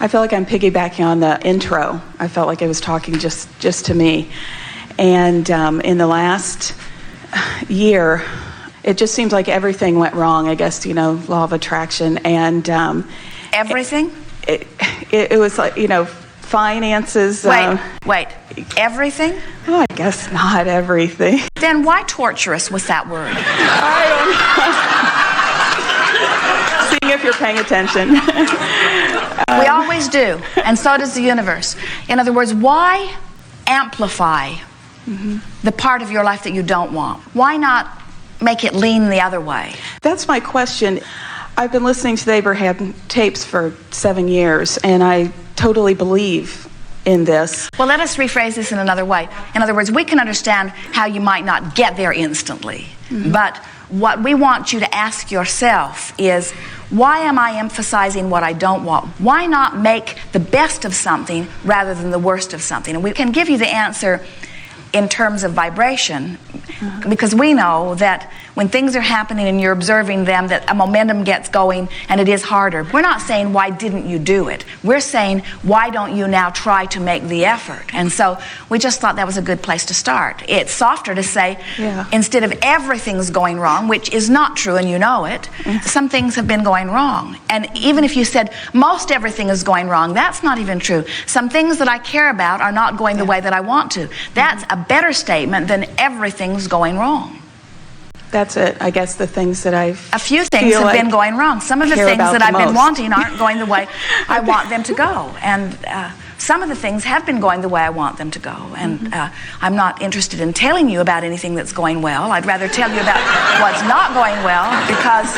I feel like I'm piggybacking on the intro. I felt like I was talking just to me. And in the last year, it just seems like everything went wrong. I guess, law of attraction. And everything? It was like, finances. Wait. Everything? Oh, I guess not everything. Then why torturous with that word? I don't know. Seeing if you're paying attention. We always do, and so does the universe. In other words, why amplify the part of your life that you don't want? Why not make it lean the other way? That's my question. I've been listening to the Abraham tapes for 7 years, and I totally believe in this. Well, let us rephrase this in another way. In other words, we can understand how you might not get there instantly, but what we want you to ask yourself is, why am I emphasizing what I don't want? Why not make the best of something rather than the worst of something? And we can give you the answer in terms of vibration, because we know that when things are happening and you're observing them, that a momentum gets going and it is harder. We're not saying, why didn't you do it? We're saying, why don't you now try to make the effort? And so we just thought that was a good place to start. It's softer to say, instead of everything's going wrong, which is not true and you know it, some things have been going wrong. And even if you said, most everything is going wrong, that's not even true. Some things that I care about are not going the way that I want to. That's a better statement than everything's going wrong. That's it. I guess the things that a few things have been going wrong. Some of the things that I've been wanting aren't going the way I want them to go. And some of the things have been going the way I want them to go. And I'm not interested in telling you about anything that's going well. I'd rather tell you about what's not going well, because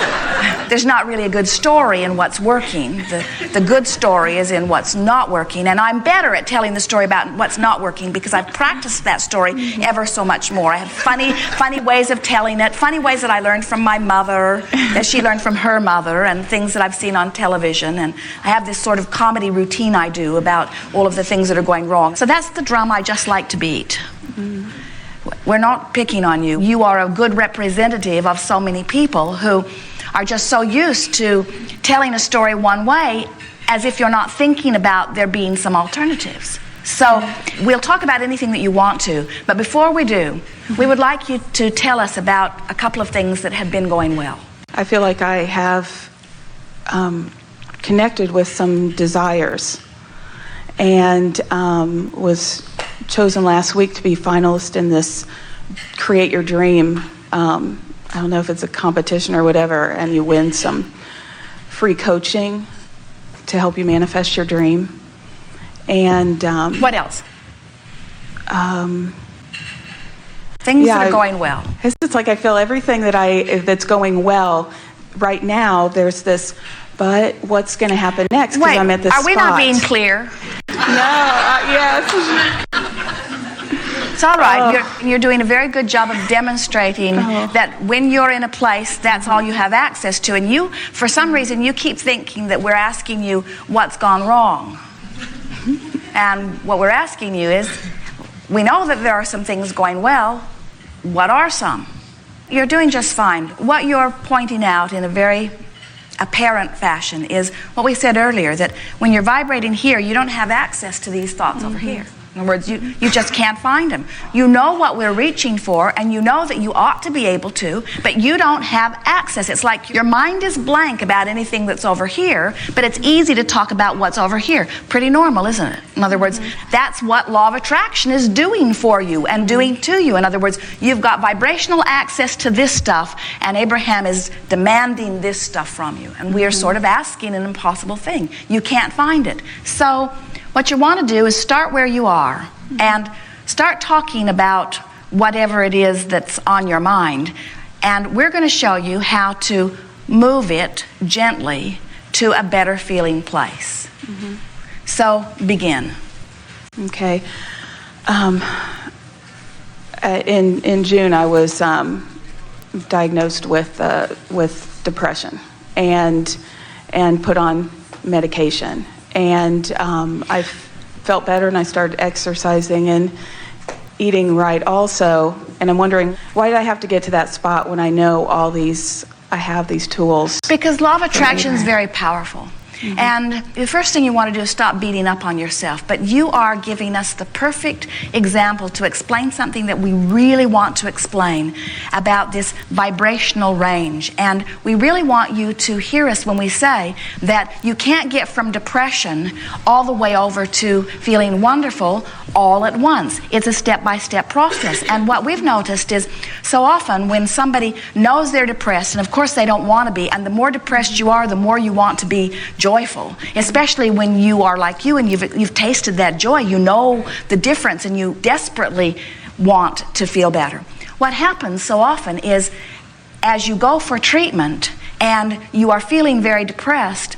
there's not really a good story in what's working. The good story is in what's not working. And I'm better at telling the story about what's not working because I've practiced that story ever so much more. I have funny ways of telling it, funny ways that I learned from my mother, that she learned from her mother, and things that I've seen on television. And I have this sort of comedy routine I do about all of the things that are going wrong. So that's the drum I just like to beat. We're not picking on you. You are a good representative of so many people who are just so used to telling a story one way as if you're not thinking about there being some alternatives. So we'll talk about anything that you want to, but before we do, we would like you to tell us about a couple of things that have been going well. I feel like I have connected with some desires, and was chosen last week to be finalist in this Create Your Dream. I don't know if it's a competition or whatever, and you win some free coaching to help you manifest your dream. And what else? Things that are going well. It's like I feel everything that's going well right now. There's this, but what's going to happen next? Because I'm at this spot. Are we not being clear? No. Yes. It's all right. You're doing a very good job of demonstrating that when you're in a place, that's all you have access to. And you, for some reason, you keep thinking that we're asking you what's gone wrong. And what we're asking you is, we know that there are some things going well. What are some? You're doing just fine. What you're pointing out in a very apparent fashion is what we said earlier, that when you're vibrating here, you don't have access to these thoughts over here. In other words, you just can't find them. You know what we're reaching for, and you know that you ought to be able to, but you don't have access. It's like your mind is blank about anything that's over here, but it's easy to talk about what's over here. Pretty normal, isn't it? In other words, that's what law of attraction is doing for you and doing to you. In other words, you've got vibrational access to this stuff, and Abraham is demanding this stuff from you. And we are sort of asking an impossible thing. You can't find it. So what you want to do is start where you are and start talking about whatever it is that's on your mind. And we're going to show you how to move it gently to a better feeling place. So begin. Okay. In June, I was diagnosed with depression and put on medication. And I felt better, and I started exercising and eating right also. And I'm wondering, why did I have to get to that spot when I know I have these tools? Because law of attraction is very powerful. And the first thing you want to do is stop beating up on yourself. But you are giving us the perfect example to explain something that we really want to explain about this vibrational range. And we really want you to hear us when we say that you can't get from depression all the way over to feeling wonderful all at once. It's a step-by-step process. And what we've noticed is so often when somebody knows they're depressed, and of course they don't want to be, and the more depressed you are, the more you want to be joyful, especially when you are like you and you've tasted that joy. You know the difference and you desperately want to feel better. What happens so often is as you go for treatment and you are feeling very depressed,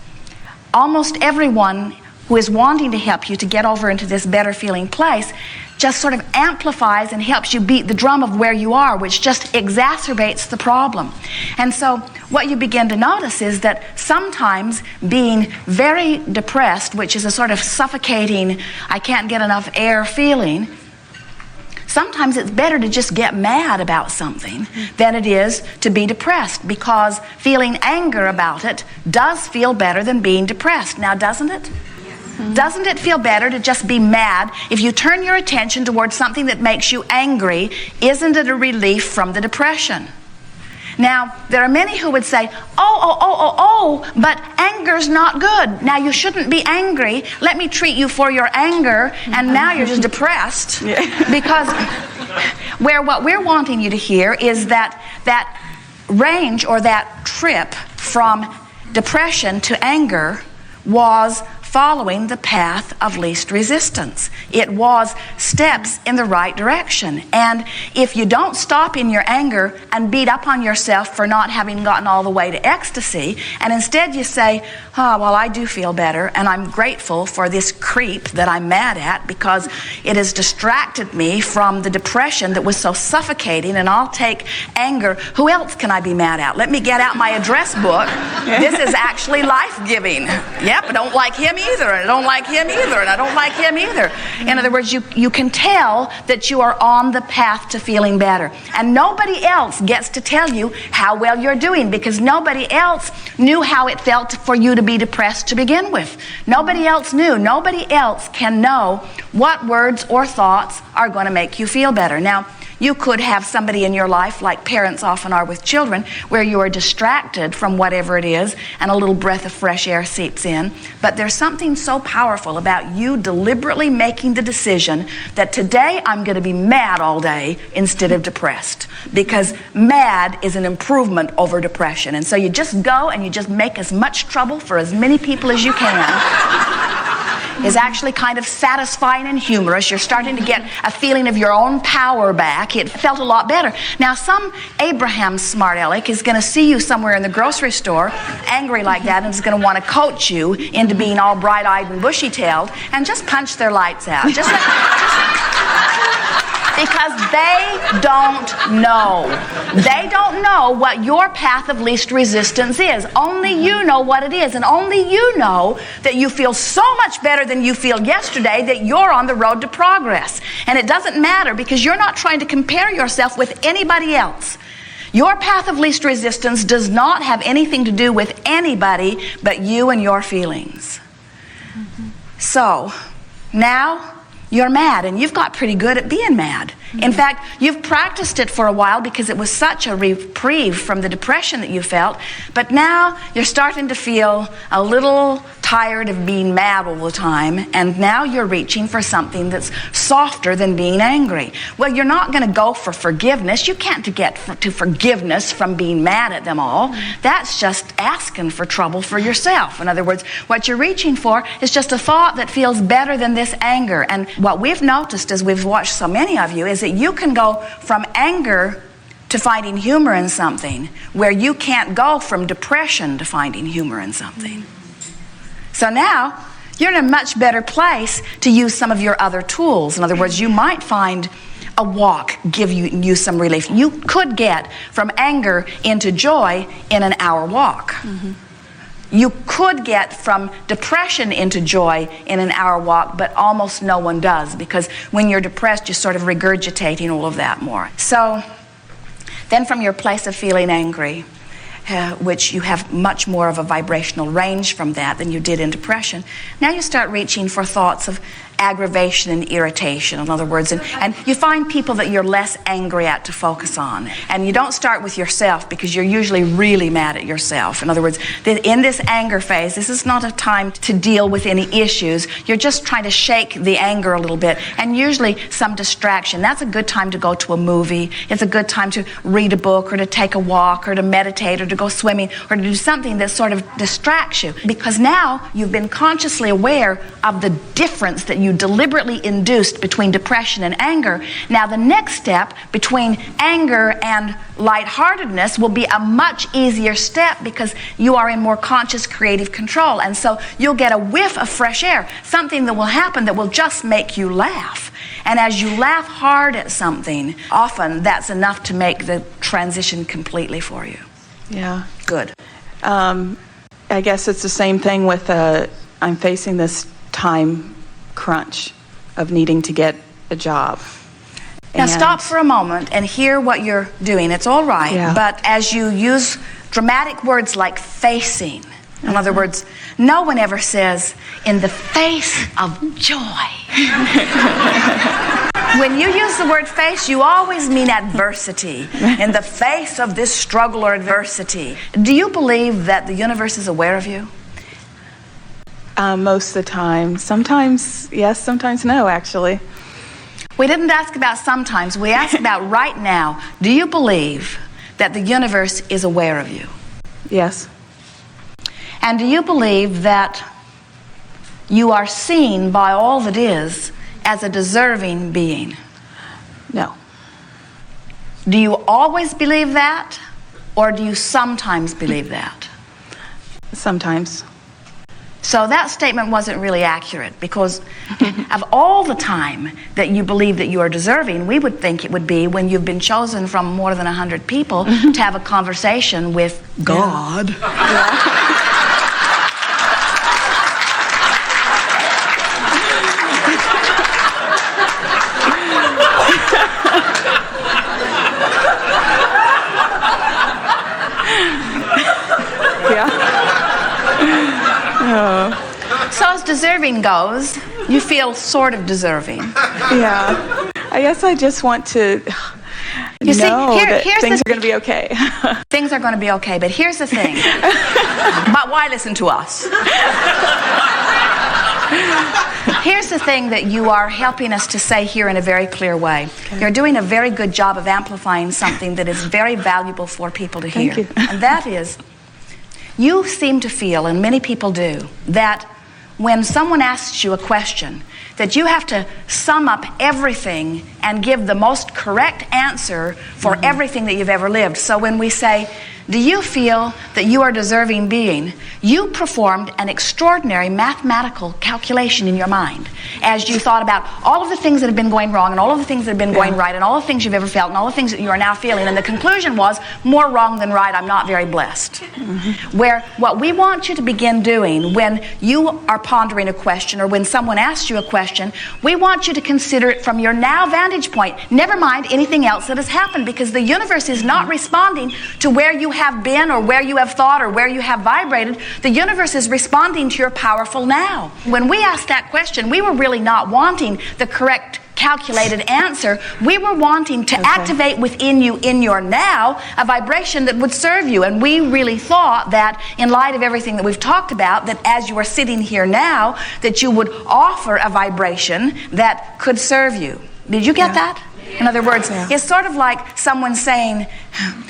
almost everyone who is wanting to help you to get over into this better feeling place just sort of amplifies and helps you beat the drum of where you are, which just exacerbates the problem. And so what you begin to notice is that sometimes being very depressed, which is a sort of suffocating, I can't get enough air feeling, sometimes it's better to just get mad about something than it is to be depressed, because feeling anger about it does feel better than being depressed. Now, doesn't it? Doesn't it feel better to just be mad? If you turn your attention towards something that makes you angry, isn't it a relief from the depression? Now, there are many who would say, but anger's not good. Now, you shouldn't be angry. Let me treat you for your anger, and now you're just depressed. Because what we're wanting you to hear is that range or that trip from depression to anger was following the path of least resistance. It was steps in the right direction. And if you don't stop in your anger and beat up on yourself for not having gotten all the way to ecstasy, and instead you say, well, I do feel better, and I'm grateful for this creep that I'm mad at because it has distracted me from the depression that was so suffocating, and I'll take anger. Who else can I be mad at? Let me get out my address book. This is actually life-giving. Yep, I don't like him either, and I don't like him either, and I don't like him either. In other words, you can tell that you are on the path to feeling better. And nobody else gets to tell you how well you're doing, because nobody else knew how it felt for you to be depressed to begin with. Nobody else knew. Nobody else can know what words or thoughts are going to make you feel better. Now, you could have somebody in your life, like parents often are with children, where you are distracted from whatever it is and a little breath of fresh air seeps in. But there's something so powerful about you deliberately making the decision that today I'm going to be mad all day instead of depressed. Because mad is an improvement over depression. And so you just go and you just make as much trouble for as many people as you can. Is actually kind of satisfying and humorous. You're starting to get a feeling of your own power back. It felt a lot better. Now, some Abraham smart aleck is going to see you somewhere in the grocery store angry like that and is going to want to coach you into being all bright-eyed and bushy-tailed and just punch their lights out. Because they don't know. They don't know what your path of least resistance is. Only you know what it is. And only you know that you feel so much better than you feel yesterday, that you're on the road to progress. And it doesn't matter, because you're not trying to compare yourself with anybody else. Your path of least resistance does not have anything to do with anybody but you and your feelings. So, now you're mad, and you've got pretty good at being mad. In fact, you've practiced it for a while because it was such a reprieve from the depression that you felt, but now you're starting to feel a little tired of being mad all the time, and now you're reaching for something that's softer than being angry. Well, you're not going to go for forgiveness. You can't get to forgiveness from being mad at them all. That's just asking for trouble for yourself. In other words, what you're reaching for is just a thought that feels better than this anger. And what we've noticed as we've watched so many of you is that you can go from anger to finding humor in something where you can't go from depression to finding humor in something. So now you're in a much better place to use some of your other tools. In other words, you might find a walk give you some relief. You could get from anger into joy in an hour walk. You could get from depression into joy in an hour walk, but almost no one does, because when you're depressed, you're sort of regurgitating all of that more. So then from your place of feeling angry, which you have much more of a vibrational range from that than you did in depression. Now you start reaching for thoughts of aggravation and irritation, in other words, and you find people that you're less angry at to focus on. And you don't start with yourself, because you're usually really mad at yourself. In other words, in this anger phase, this is not a time to deal with any issues. You're just trying to shake the anger a little bit, and usually some distraction. That's a good time to go to a movie. It's a good time to read a book, or to take a walk, or to meditate, or to go swimming, or to do something that sort of distracts you, because now you've been consciously aware of the difference that you deliberately induced between depression and anger. Now the next step between anger and lightheartedness will be a much easier step, because you are in more conscious creative control, and so you'll get a whiff of fresh air, something that will happen that will just make you laugh. And as you laugh hard at something, often that's enough to make the transition completely for you. Yeah. Good. I guess it's the same thing with I'm facing this time crunch of needing to get a job. Now stop for a moment and hear what you're doing. It's all right, Yeah. but as you use dramatic words like facing, in other words, no one ever says, in the face of joy. When you use the word face, you always mean adversity. In the face of this struggle or adversity. Do you believe that the universe is aware of you? Most of the time. Sometimes yes, sometimes no, actually. We didn't ask about sometimes. We asked about right now. Do you believe that the universe is aware of you? Yes. And do you believe that you are seen by all that is as a deserving being? No. Do you always believe that, or do you sometimes believe that? Sometimes. So that statement wasn't really accurate, because of all the time that you believe that you are deserving, we would think it would be when you've been chosen from more than 100 people to have a conversation with God. Yeah. So as deserving goes, you feel sort of deserving. Yeah. I guess I just want to You see, know that here's things the are going to be okay. Things are going to be okay, but here's the thing. But why listen to us? Here's the thing that you are helping us to say here in a very clear way. Okay. You're doing a very good job of amplifying something that is very valuable for people to hear. Thank you. And that is, you seem to feel, and many people do, that when someone asks you a question, that you have to sum up everything and give the most correct answer for everything that you've ever lived. So when we say, do you feel that you are a deserving being? You performed an extraordinary mathematical calculation in your mind as you thought about all of the things that have been going wrong and all of the things that have been going right and all the things you've ever felt and all the things that you are now feeling. And the conclusion was, more wrong than right, I'm not very blessed. Where what we want you to begin doing when you are pondering a question or when someone asks you a question, we want you to consider it from your now vantage point. Never mind anything else that has happened, because the universe is not responding to where you have been or where you have thought or where you have vibrated. The universe is responding to your powerful now. When we asked that question, we were really not wanting the correct calculated answer. We were wanting to activate within you, in your now, a vibration that would serve you. And we really thought that in light of everything that we've talked about, that as you are sitting here now, that you would offer a vibration that could serve you. Did you get that? In other words, it's sort of like someone saying,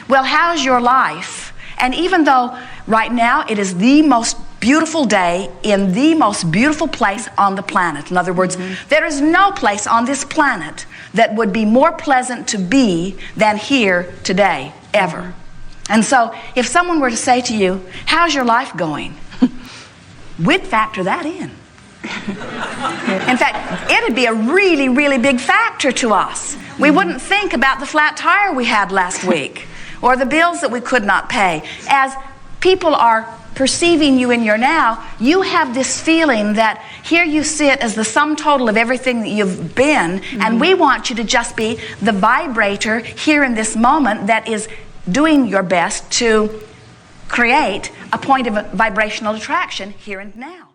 well, how's your life? And even though right now it is the most beautiful day in the most beautiful place on the planet. In other words, there is no place on this planet that would be more pleasant to be than here today, ever. And so if someone were to say to you, how's your life going? We'd factor that in. In fact, it'd be a really, really big factor to us. We wouldn't think about the flat tire we had last week or the bills that we could not pay. As people are perceiving you in your now, you have this feeling that here you sit as the sum total of everything that you've been, and we want you to just be the vibrator here in this moment that is doing your best to create a point of vibrational attraction here and now.